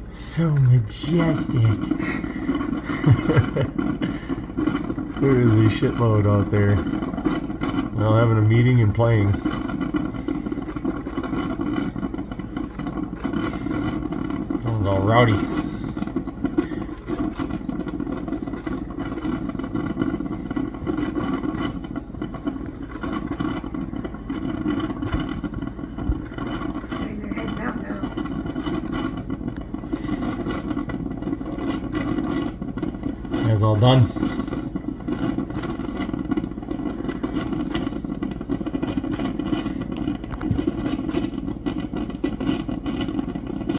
So majestic. There is a shitload out there. Well, having a meeting and playing. That was all rowdy. They're heading out now. That's all done.